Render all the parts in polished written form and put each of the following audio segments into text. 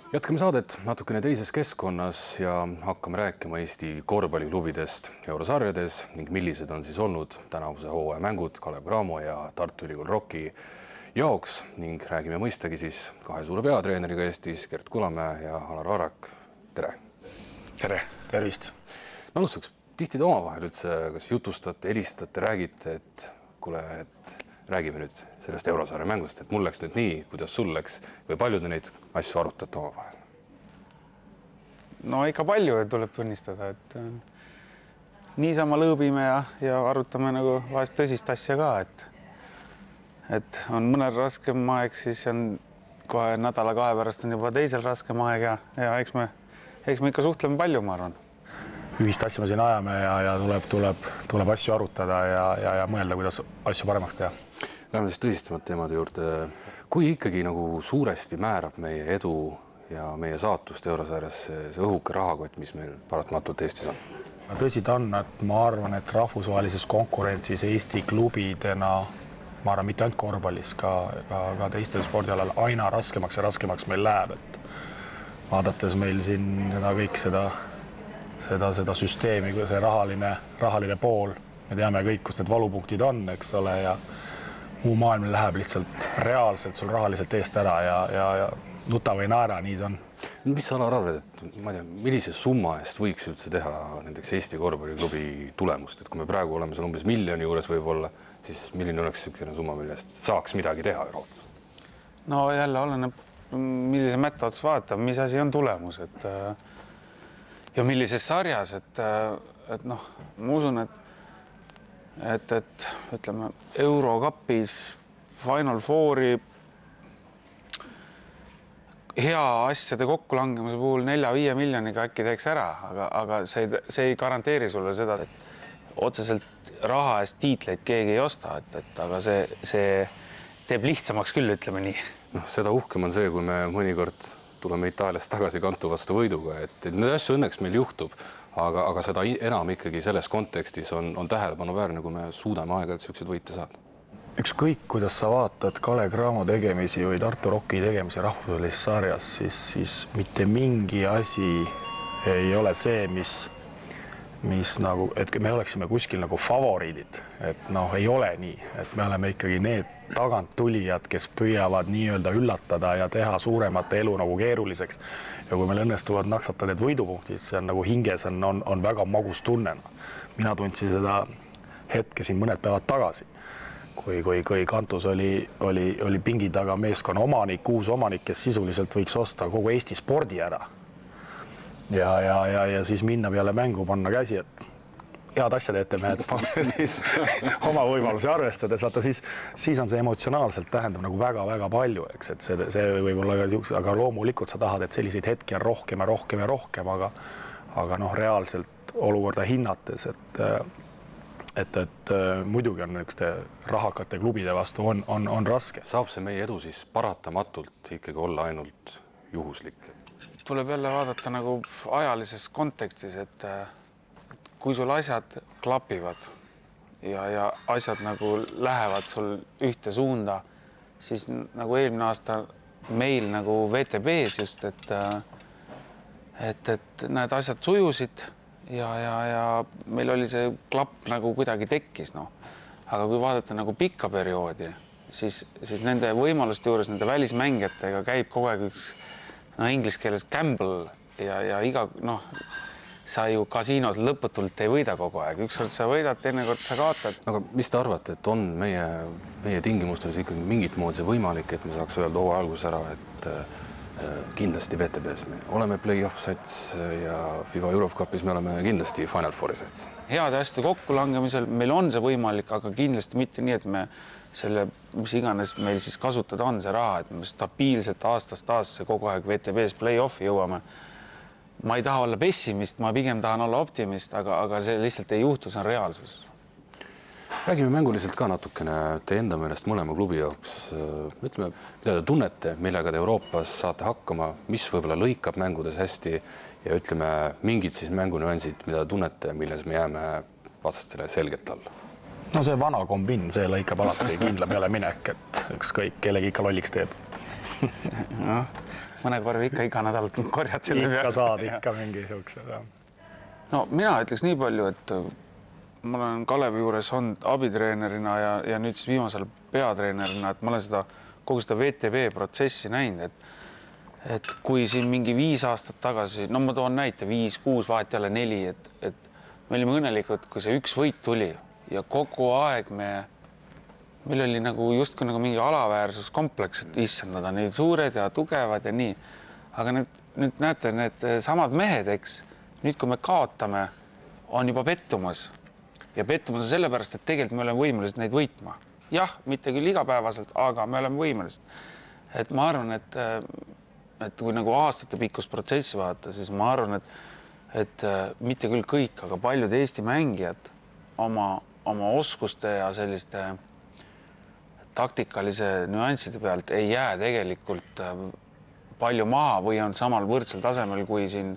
Jätkame saadet natukene teises keskkonnas ja hakkame rääkima Eesti korvpalliklubidest eurosarjades ning millised on siis olnud tänavuse hooaja mängud Kalev Cramo ja Tartu Ülikool Rocki jaoks ning räägime mõistagi siis kahe suure peatreeneriga Eestis, Gert Kulamäe ja Alar Varrak. Tere! Tere! Tervist! No alustuseks, tihti te omavahel üldse kas jutustate, helistate, räägite, et kuule, et räägime nüüd sellest eurosarja mängust, et mul läks nüüd nii, kuidas sul läks või palju te neid asju arutate omavahel? No ikka palju tuleb tunnistada, et niisama lõõbime ja arutame nagu vahest tõsist asja ka, et on mõnel raskem aeg, siis on kohe nädala-kahe pärast on juba teisel raskem aeg ja eks me ikka suhtleme palju, ma arvan. Ühist asja me siin ajame ja tuleb asju arutada ja mõelda, kuidas asju paremaks teha. Läheme siis tõsistemad teemade juurde. Kui ikkagi nagu suuresti määrab meie edu ja meie saatust eurosarjas see õhuke rahakott, mis meil paratamatult Eestis on? Tõsi ta on, et ma arvan, et rahvusvahelises konkurentsis Eesti klubidena, ma arvan, mitte ainult korvpallis, ka teistel spordialal aina raskemaks ja raskemaks meil läheb. Et vaadates meil siin seda süsteemi, see rahaline pool, me teame kõik, kus need valupunktid on, eks ole, ja muu maailm läheb lihtsalt reaalselt sul rahaliselt eest ära ja nuta või naera, nii see on. Mis sa Alar arvad, et ma ei tea, millise summa eest võiks üldse teha nendeks Eesti korvpalliklubi tulemust, et kui me praegu oleme seal umbes 1 miljoni juures võib-olla, siis milline oleks selline summa, millest saaks midagi teha Euroopas? No jälle oleneb, millise mätta ots vaatab, mis asi on tulemus, ja millises sarjas, et noh, ma usun, et ütleme Eurokapis Final Fouri hea asjade kokkulangemise puhul 4-5 miljoniga äkki teeks ära, aga see ei garanteeri sulle seda, et otseselt raha eest tiitleid keegi ei osta, aga see teeb lihtsamaks küll, ütleme nii. Noh, seda uhkem on see, kui me mõnikord tuleme Itaaliast tagasi kantu vastu võiduga, et need asju õnneks meil juhtub, aga seda enam ikkagi selles kontekstis on tähelepanuväärne, kui me suudame aega sellised võite saada. Ükskõik, kuidas sa vaatad Kalev Cramo tegemisi või Tartu Rocki tegemisi rahvusvahelises sarjas, siis mitte mingi asi ei ole see, mis nagu, et me oleksime kuskil nagu favoriidid, et noh, ei ole nii, et me oleme ikkagi need taganttulijad, kes püüavad nii-öelda üllatada ja teha suuremat elu nagu keeruliseks. Ja kui meil õnnestuvad naksata need võidupunktid, see on nagu hinges on väga magus tunne. Mina tundsin seda hetke siin mõned päevad tagasi, kui Kantus oli pingi taga meeskonna omanik, uus omanik, kes sisuliselt võiks osta kogu Eesti spordi ära. Ja siis minna peale mängu, panna käsi, et head asja teete mehed, siis oma võimalusi arvestades, vaata siis on see emotsionaalselt tähendab nagu väga-väga palju, eks, et see võib olla aga loomulikult sa tahad, et selliseid hetki on rohkem ja rohkem ja rohkem, aga noh, reaalselt olukorda hinnates, et muidugi on nükste rahakate klubide vastu on raske. Saab see meie edu siis paratamatult ikkagi olla ainult juhuslik? Tuleb jälle vaadata nagu ajalises kontekstis, et kui sul asjad klapivad ja asjad nagu lähevad sul ühte suunda, siis nagu eelmine aasta meil nagu VTB-s just, et need asjad sujusid ja meil oli see klapp nagu kuidagi tekkis, noh. Aga kui vaadata nagu pikka perioodi, siis nende võimaluste juures, nende välismängijatega käib kogu aeg üks inglise keeles gamble ja iga, noh, sa ju kasiinos lõputult ei võida kogu aeg. Ükskord sa võidad, teinekord sa kaotad. Aga mis te arvate, et on meie tingimustes ikkagi mingit moodi see võimalik, et me saaks öelda hooaja alguses ära, et kindlasti VTB-s me oleme play-off sats ja FIBA Europe Cupis me oleme kindlasti Final Fouri sats? Heade asjade kokkulangemisel meil on see võimalik, aga kindlasti mitte nii, et me selle, mis iganes meil siis kasutada on see raha, et me stabiilselt aastast aastasse kogu aeg VTB-s play-offi jõuame. Ma ei taha olla pessimist, ma pigem tahan olla optimist, aga see lihtsalt ei juhtu, see on reaalsus. Räägime mänguliselt ka natukene teie enda meelest mõlema klubi jaoks. Ütleme, mida te tunnete, millega te Euroopas saate hakkama, mis võib-olla lõikab mängudes hästi ja ütleme mingid siis mängunüansid, mida tunnete, milles me jääme vastastele selgelt alla? No see vana kombin, see lõikab alati kindla peale minek, et ükskõik kellegi ikka lolliks teeb. mõne korra iga nädal korjad selle ikka saad ikka mingi siukse. No mina ütleks nii palju, et ma olen Kalevi juures olnud abitreenerina ja nüüd siis viimasel peatreenerina, et ma olen kogu seda VTB protsessi näinud, et kui siin mingi 5 aastat tagasi, no ma toon näite 5, 6, vahet jälle 4, et me olime õnnelikud, kui see üks võit tuli ja kogu aeg meil oli nagu justkui nagu mingi alaväärsuskompleks, et issand, nad on nii suured ja tugevad ja nii. Aga nüüd näete, need samad mehed, eks, nüüd kui me kaotame, on juba pettumus. Ja pettumus on sellepärast, et tegelikult me oleme võimelised neid võitma. Jah, mitte küll igapäevaselt, aga me oleme võimelised. Et ma arvan, et kui nagu aastate pikkus protsessi vaadata, siis ma arvan, et mitte küll kõik, aga paljud Eesti mängijad oma oskuste ja selliste taktikalise nüansside pealt ei jää tegelikult palju maha või on samal võrdsel tasemel kui siin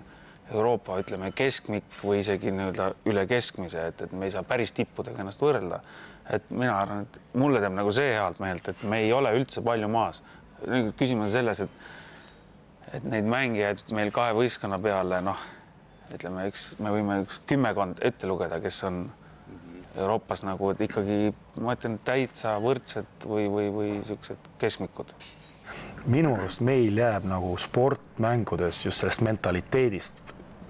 Euroopa, ütleme, keskmik või isegi üle keskmise, et me ei saa päris tippudega ennast võrrelda. Et mina arvan, et mulle teeb nagu see healt meelt, et me ei ole üldse palju maas. Küsimus on selles, et neid mängijaid meil 2 võistkonna peale, ütleme, me võime 10 ette lugeda, kes on Euroopas nagu ikkagi, ma ütlen, täitsa võrdsed või siuksed keskmikud. Minu arust meil jääb nagu sportmängudes just sellest mentaliteedist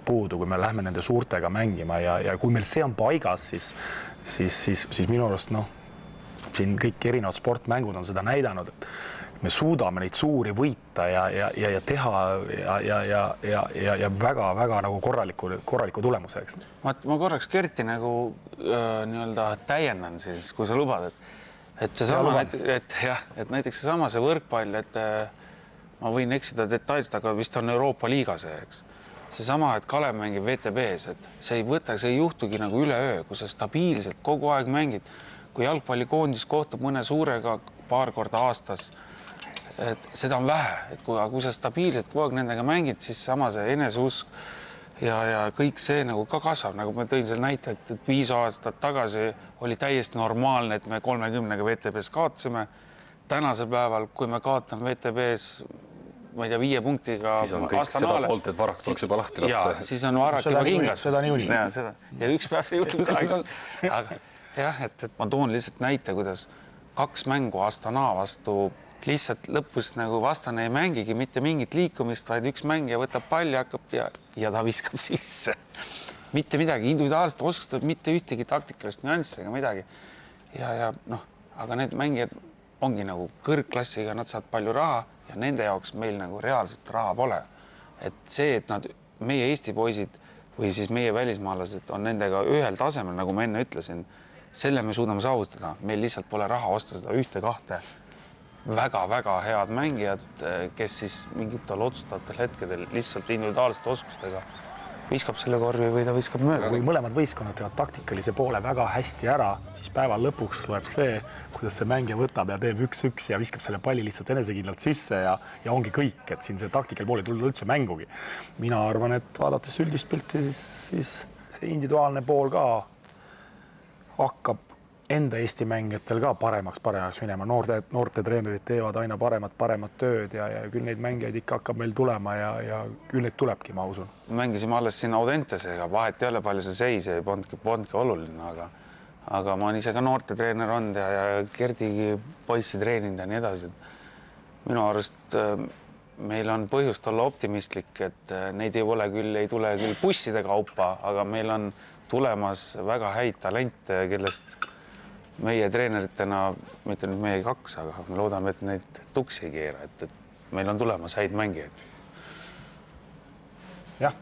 puudu, kui me lähme nende suurtega mängima ja kui meil see on paigas, siis minu arust siin kõik erinevad sportmängud on seda näidanud, et me suudame neid suuri võita ja teha ja väga nagu korraliku tulemuse, eks. Ma korraks Kerti nagu täiendan siis, kui sa lubad, et seesama, et näiteks seesama see võrkpall, et ma võin eksida detailselt, aga vist on Euroopa liiga see, eks. Seesama, et Kalev mängib VTB-s, et see ei juhtugi nagu üleöö, kui sa stabiilselt kogu aeg mängid, kui jalgpallikoondis kohtub mõne suurega paar korda aastas, et seda on vähe, et kui sa stabiilselt kogu aeg nendega mängid, siis sama see eneseusk ja kõik see nagu ka kasvab, nagu ma tõin selle näite, et 5 aastat tagasi oli täiesti normaalne, et me 30-ga VTB-s kaotasime. Tänasel päeval, kui me kaotame VTB-s, ma ei tea, 5 punktiga siis on kõik seda poolt, et Varrak tuleks juba lahti lasta. Siis on Varrak juba kingas. Seda niikuinii. Ja üks päev see juhtub kaheks. Aga jah, et ma toon lihtsalt näite, kuidas 2 mängu Astana vastu lihtsalt lõpus nagu vastane ei mängigi mitte mingit liikumist, vaid üks mängija võtab palli, hakkab ja ta viskab sisse. Mitte midagi, individuaalselt oskustab mitte ühtegi taktikalist nüanssi ega midagi. Aga need mängijad ongi nagu kõrgklassiga, nad saavad palju raha ja nende jaoks meil nagu reaalselt raha pole. Et see, et meie Eesti poisid või siis meie välismaalased on nendega ühel tasemel, nagu ma enne ütlesin, selle me suudame saavutada. Meil lihtsalt pole raha osta seda 1-2 väga-väga head mängijad, kes siis mingitel otsustavatel hetkedel lihtsalt individuaalsete oskustega viskab selle korvi või ta viskab mööda. Kui mõlemad võistkonnad teevad taktikalise poole väga hästi ära, siis päeval lõpuks tuleb see, kuidas see mängija võtab ja teeb 1-1 ja viskab selle palli lihtsalt enesekindlalt sisse ja ongi kõik, et siin see taktikal pool ei tulnud üldse mängugi. Mina arvan, et vaadates üldist pilti, siis see individuaalne pool ka hakkab enda Eesti mängijatel ka paremaks minema. Noorte treenerid teevad aina paremat tööd ja küll neid mängijaid ikka hakkab meil tulema ja küll neid tulebki, ma usun. Mängisime alles siin Audentesega, vahet ei ole palju see seis ei polnudki oluline, aga ma olen ise ka noorte treener olnud ja Gerdigi poissi treeninud ja nii edasi. Minu arust meil on põhjust olla optimistlik, et neid ei tule küll busside kaupa, aga meil on tulemas väga häid talente, kellest meie treeneritena, mitte nüüd meie 2, aga me loodame, et neid tuksi ei keera, et meil on tulemas häid mängijaid. Jah.